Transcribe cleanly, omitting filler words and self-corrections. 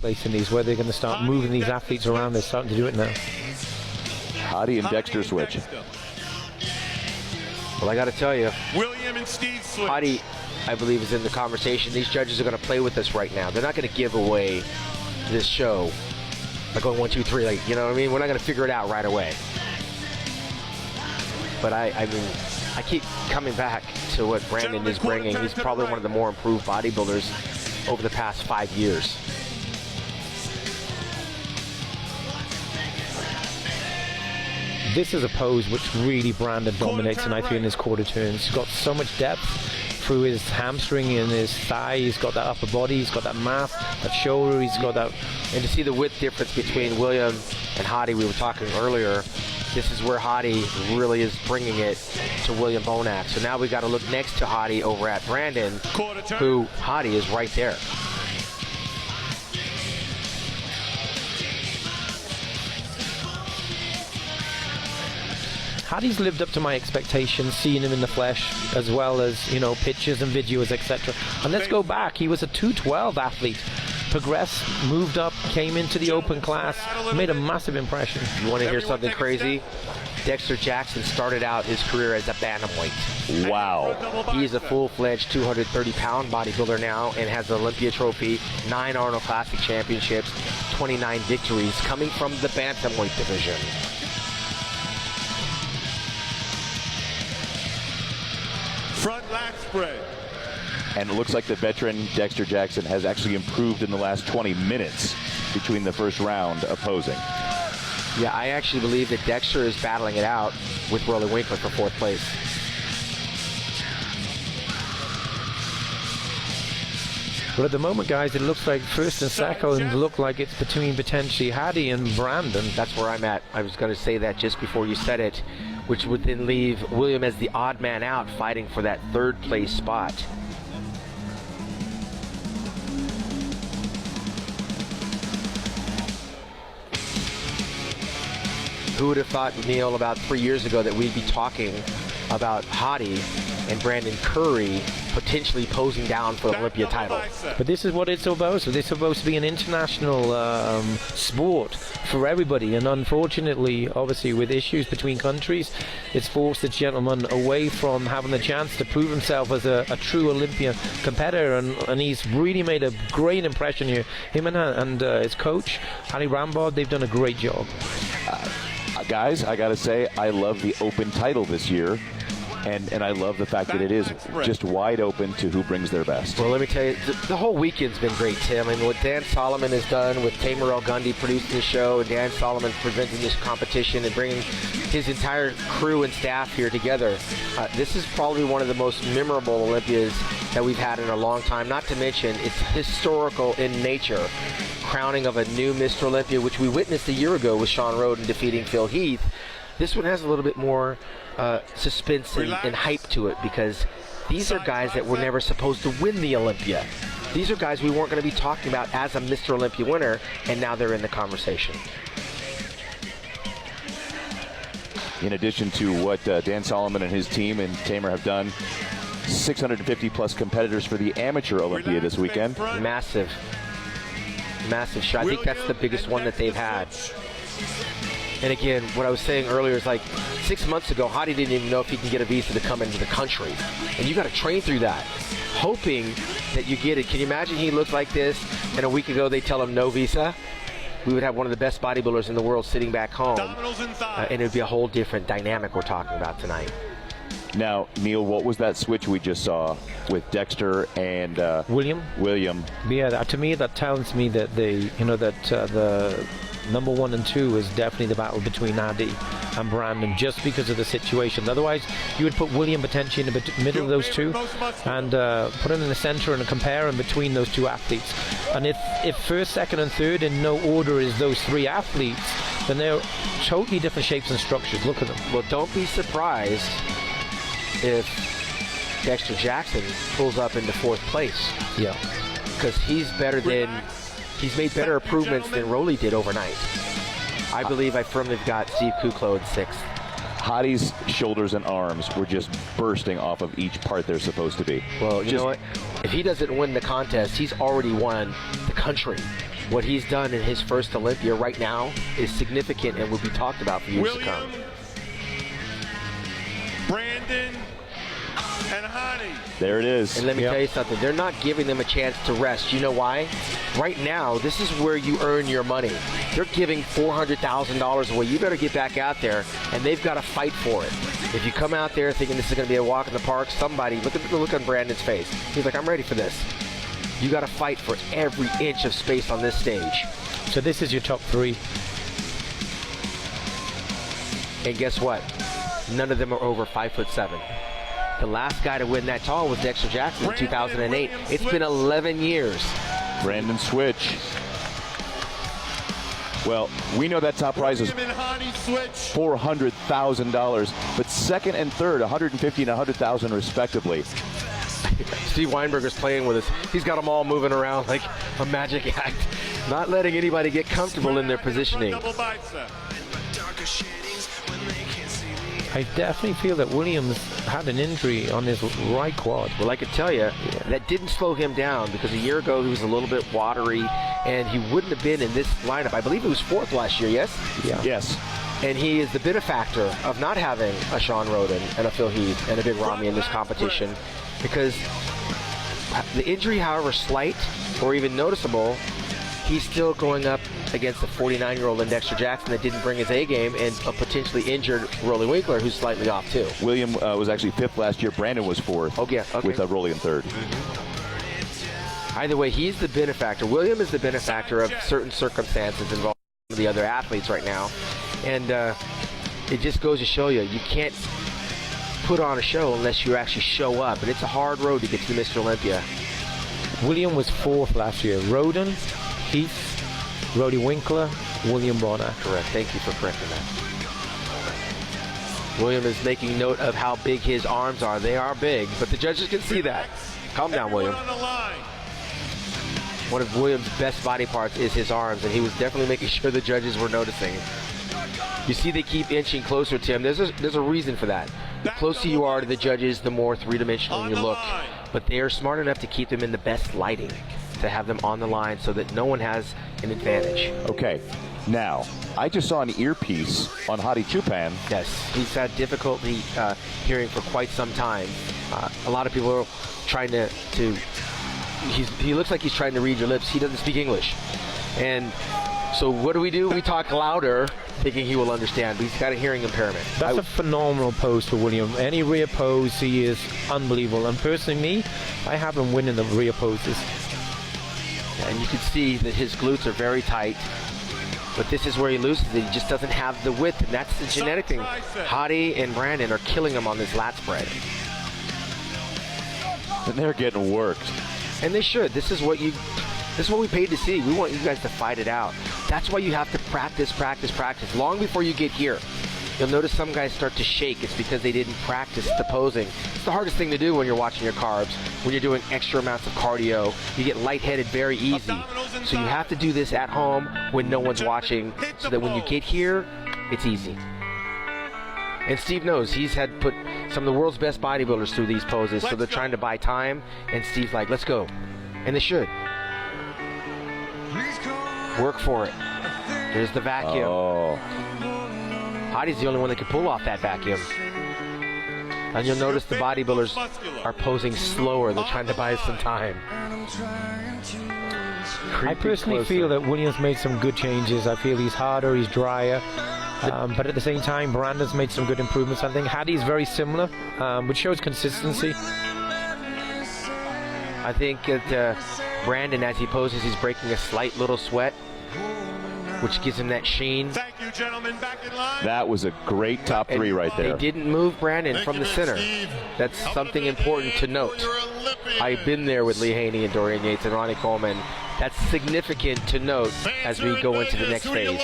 place in these, where they're going to start moving these athletes around. They're starting to do it now. Hadi and Dexter switch. Well, I got to tell you, William and Steve switch. Hadi, I believe, is in the conversation. These judges are going to play with us right now. They're not going to give away this show by going 1, 2, 3. Like, you know what I mean? We're not going to figure it out right away. But I mean, I keep coming back to what Brandon is bringing. He's probably one of the more improved bodybuilders over the past 5 years. This is a pose which really Brandon dominates tonight in his quarter turns. He's got so much depth through his hamstring and his thigh. He's got that upper body, he's got that mass, that shoulder, he's got that. And to see the width difference between William and Hadi, we were talking earlier, this is where Hadi really is bringing it to William Bonac. So now we got to look next to Hadi over at Brandon, who Hadi is right there. Hadi's lived up to my expectations, seeing him in the flesh, as well as, you know, pictures and videos, etc. And let's go back. He was a 212 athlete. Progressed, moved up, came into the open class, made a massive impression. You want to hear something crazy? Dexter Jackson started out his career as a bantamweight. Wow. He's a full-fledged 230-pound bodybuilder now and has an Olympia trophy, 9 Arnold Classic championships, 29 victories coming from the bantamweight division. Front lat spread. And it looks like the veteran Dexter Jackson has actually improved in the last 20 minutes between the first round opposing. Yeah, I actually believe that Dexter is battling it out with Rolly Winkler for 4th place. But at the moment, guys, it looks like first and second look like it's between potentially Hadi and Brandon. That's where I'm at. I was going to say that just before you said it, which would then leave William as the odd man out fighting for that 3rd place spot. Who would have thought, Neil, about 3 years ago that we'd be talking about Hadi and Brandon Curry potentially posing down for the Olympia title? But this is what it's about. So this is supposed to be an international sport for everybody, and unfortunately, obviously, with issues between countries, it's forced the gentleman away from having the chance to prove himself as a true Olympia competitor, and he's really made a great impression here. Him and his coach, Harry Rambod, they've done a great job. Guys, I gotta say, I love the open title this year, and I love the fact that it is just wide open to who brings their best. Well, let me tell you, the whole weekend's been great, Tim. I mean, what Dan Solomon has done with Tamer El Gundy producing the show, and Dan Solomon presenting this competition and bringing his entire crew and staff here together. This is probably one of the most memorable Olympias that we've had in a long time, not to mention it's historical in nature. Crowning of a new Mr. Olympia, which we witnessed a year ago with Sean Roden defeating Phil Heath. This one has a little bit more suspense and hype to it, because these are guys that were never supposed to win the Olympia. These are guys we weren't going to be talking about as a Mr. Olympia winner, and now they're in the conversation. In addition to what Dan Solomon and his team and Tamer have done, 650 plus competitors for the amateur Olympia this weekend. Massive show. I think that's the biggest one that they've had. And again, what I was saying earlier is, like, 6 months ago, Hadi didn't even know if he can get a visa to come into the country. And you got to train through that, hoping that you get it. Can you imagine he looked like this, and a week ago they tell him no visa? We would have one of the best bodybuilders in the world sitting back home. And it would be a whole different dynamic we're talking about tonight. Now, Neil, what was that switch we just saw with Dexter and William? Yeah, to me that tells me that the number 1 and 2 is definitely the battle between Hadi and Brandon, just because of the situation. Otherwise, you would put William potentially in the middle of those two and put him in the center and compare him between those two athletes. And if first, second, and third in no order is those 3 athletes, then they're totally different shapes and structures. Look at them. Well, don't be surprised if Dexter Jackson pulls up into 4th place. Yeah. Because he's made better improvements than Rolly did overnight. I believe I firmly got Steve Kuklo in 6th. Hadi's shoulders and arms were just bursting off of each part they're supposed to be. Well, you know what? If he doesn't win the contest, he's already won the country. what he's done in his first Olympia right now is significant and will be talked about for years to come. Brandon, and Hani. There it is. And let me tell you something, they're not giving them a chance to rest. You know why? Right now, this is where you earn your money. They're giving $400,000 away. You better get back out there, and they've got to fight for it. If you come out there thinking this is going to be a walk in the park, somebody, look at the look on Brandon's face. He's like, I'm ready for this. You got to fight for every inch of space on this stage. So this is your top 3. And guess what? None of them are over 5'7". The last guy to win that tall was Dexter Jackson in 2008. It's been 11 years. Brandon Switch. Well, we know that top prize is $400,000, but second and third, $150,000 and $100,000 respectively. Steve Weinberger's playing with us. He's got them all moving around like a magic act, not letting anybody get comfortable in their positioning. I definitely feel that Williams had an injury on his right quad. Well, I can tell you, that didn't slow him down because a year ago he was a little bit watery and he wouldn't have been in this lineup. I believe he was 4th last year, yes? Yeah. Yes. And he is the benefactor of not having a Sean Roden and a Phil Heath and a Big Ramy in this competition, because the injury, however slight or even noticeable, he's still going up against a 49-year-old in Dexter Jackson that didn't bring his A game, and a potentially injured Rolly Winkler who's slightly off too. William was actually 5th last year. Brandon was 4th. Oh, yeah, okay. With Rolly in 3rd. Either way, he's the benefactor. William is the benefactor of certain circumstances involving the other athletes right now. And it just goes to show you, you can't put on a show unless you actually show up. And it's a hard road to get to Mr. Olympia. William was 4th last year. Roden, Heath, Rolly Winkler, William Bonner. Correct. Thank you for correcting that. William is making note of how big his arms are. They are big, but the judges can see that. Calm down, William. One of William's best body parts is his arms, and he was definitely making sure the judges were noticing. You see they keep inching closer to him. There's a reason for that. The closer you are to the judges, the more three-dimensional you look. But they are smart enough to keep them in the best lighting, to have them on the line so that no one has an advantage. Okay, now, I just saw an earpiece on Hadi Chupan. Yes, he's had difficulty hearing for quite some time. A lot of people are trying to he looks like he's trying to read your lips. He doesn't speak English. And so what do? We talk louder, thinking he will understand, but he's got a hearing impairment. That's a phenomenal pose for William. Any rear pose, he is unbelievable. And personally, me, I have him winning the rear poses. And you can see that his glutes are very tight. But this is where he loses it. He just doesn't have the width, and that's the genetic thing. Hadi and Brandon are killing him on this lat spread. And they're getting worked. And they should. This is what we paid to see. We want you guys to fight it out. That's why you have to practice, practice, practice. Long before you get here, you'll notice some guys start to shake. It's because they didn't practice the posing. It's the hardest thing to do when you're watching your carbs. When you're doing extra amounts of cardio, you get lightheaded very easy. So you have to do this at home when no one's watching, so that when you get here, it's easy. And Steve knows. He's had put some of the world's best bodybuilders through these poses, so they're trying to buy time, and Steve's like, let's go. And they should. Work for it. There's the vacuum. Oh. Hadi's the only one that can pull off that vacuum. And you'll notice the bodybuilders are posing slower. They're trying to buy some time. I personally feel that Williams made some good changes. I feel he's harder, he's drier. But at the same time, Brandon's made some good improvements. I think Hadi's very similar, which shows consistency. I think that Brandon, as he poses, he's breaking a slight little sweat, which gives him that sheen. Thank you, gentlemen. Back in line. That was a great top 3 right there. They didn't move Brandon from the center. That's something important to note. I've been there with Lee Haney and Dorian Yates and Ronnie Coleman. That's significant to note as we go into the next phase.